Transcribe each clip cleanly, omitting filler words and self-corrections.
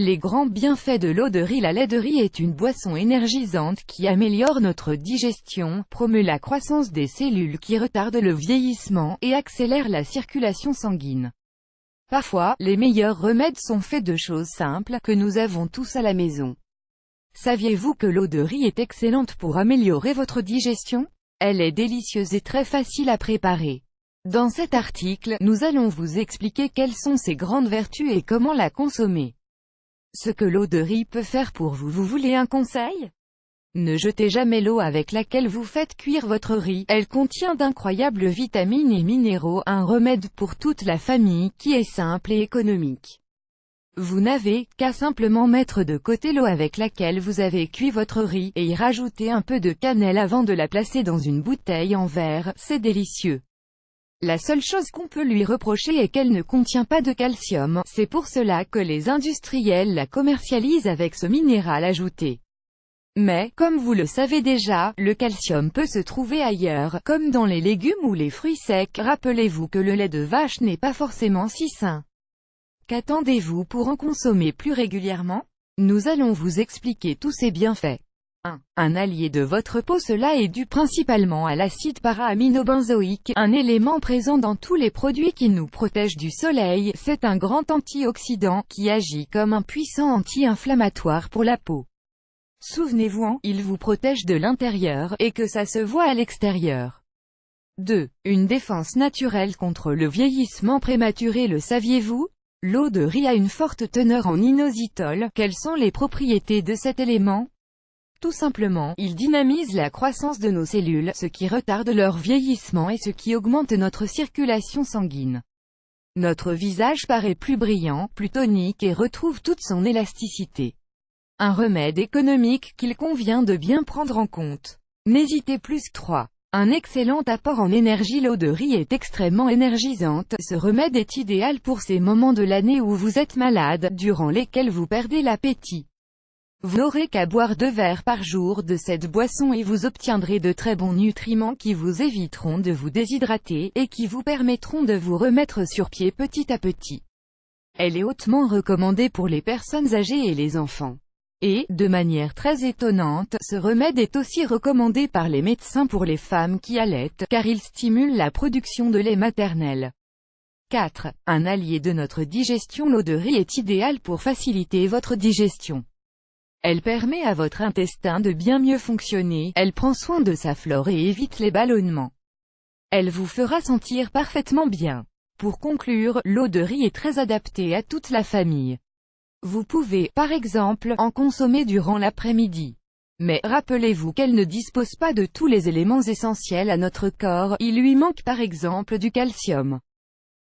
Les grands bienfaits de l'eau de riz. La lait de riz est une boisson énergisante qui améliore notre digestion, promeut la croissance des cellules qui retardent le vieillissement, et accélère la circulation sanguine. Parfois, les meilleurs remèdes sont faits de choses simples, que nous avons tous à la maison. Saviez-vous que l'eau de riz est excellente pour améliorer votre digestion? Elle est délicieuse et très facile à préparer. Dans cet article, nous allons vous expliquer quelles sont ses grandes vertus et comment la consommer. Ce que l'eau de riz peut faire pour vous. Vous voulez un conseil? Ne jetez jamais l'eau avec laquelle vous faites cuire votre riz. Elle contient d'incroyables vitamines et minéraux, un remède pour toute la famille qui est simple et économique. Vous n'avez qu'à simplement mettre de côté l'eau avec laquelle vous avez cuit votre riz, et y rajouter un peu de cannelle avant de la placer dans une bouteille en verre. C'est délicieux. La seule chose qu'on peut lui reprocher est qu'elle ne contient pas de calcium, c'est pour cela que les industriels la commercialisent avec ce minéral ajouté. Mais, comme vous le savez déjà, le calcium peut se trouver ailleurs, comme dans les légumes ou les fruits secs. Rappelez-vous que le lait de vache n'est pas forcément si sain. Qu'attendez-vous pour en consommer plus régulièrement? Nous allons vous expliquer tous ces bienfaits. 1. Un allié de votre peau. Cela est dû principalement à l'acide para-aminobenzoïque, un élément présent dans tous les produits qui nous protègent du soleil. C'est un grand antioxydant, qui agit comme un puissant anti-inflammatoire pour la peau. Souvenez-vous, il vous protège de l'intérieur, et que ça se voit à l'extérieur. 2. Une défense naturelle contre le vieillissement prématuré. Le saviez-vous? L'eau de riz a une forte teneur en inositol. Quelles sont les propriétés de cet élément? Tout simplement, il dynamise la croissance de nos cellules, ce qui retarde leur vieillissement et ce qui augmente notre circulation sanguine. Notre visage paraît plus brillant, plus tonique et retrouve toute son élasticité. Un remède économique qu'il convient de bien prendre en compte. N'hésitez plus. 3. Un excellent apport en énergie. L'eau de riz est extrêmement énergisante. Ce remède est idéal pour ces moments de l'année où vous êtes malade, durant lesquels vous perdez l'appétit. Vous n'aurez qu'à boire 2 verres par jour de cette boisson et vous obtiendrez de très bons nutriments qui vous éviteront de vous déshydrater, et qui vous permettront de vous remettre sur pied petit à petit. Elle est hautement recommandée pour les personnes âgées et les enfants. Et, de manière très étonnante, ce remède est aussi recommandé par les médecins pour les femmes qui allaitent, car il stimule la production de lait maternel. 4. Un allié de notre digestion. L'eau de riz est idéale pour faciliter votre digestion. Elle permet à votre intestin de bien mieux fonctionner, elle prend soin de sa flore et évite les ballonnements. Elle vous fera sentir parfaitement bien. Pour conclure, l'eau de riz est très adaptée à toute la famille. Vous pouvez, par exemple, en consommer durant l'après-midi. Mais, rappelez-vous qu'elle ne dispose pas de tous les éléments essentiels à notre corps, il lui manque par exemple du calcium.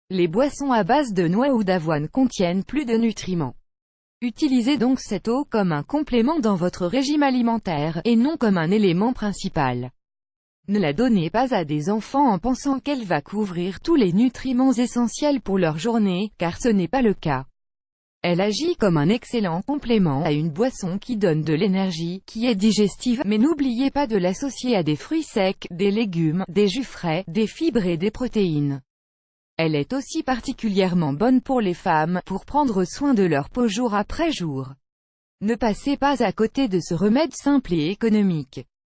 Les boissons à base de noix ou d'avoine contiennent plus de nutriments. Utilisez donc cette eau comme un complément dans votre régime alimentaire, et non comme un élément principal. Ne la donnez pas à des enfants en pensant qu'elle va couvrir tous les nutriments essentiels pour leur journée, car ce n'est pas le cas. Elle agit comme un excellent complément à une boisson qui donne de l'énergie, qui est digestive, mais n'oubliez pas de l'associer à des fruits secs, des légumes, des jus frais, des fibres et des protéines. Elle est aussi particulièrement bonne pour les femmes, pour prendre soin de leur peau jour après jour. Ne passez pas à côté de ce remède simple et économique.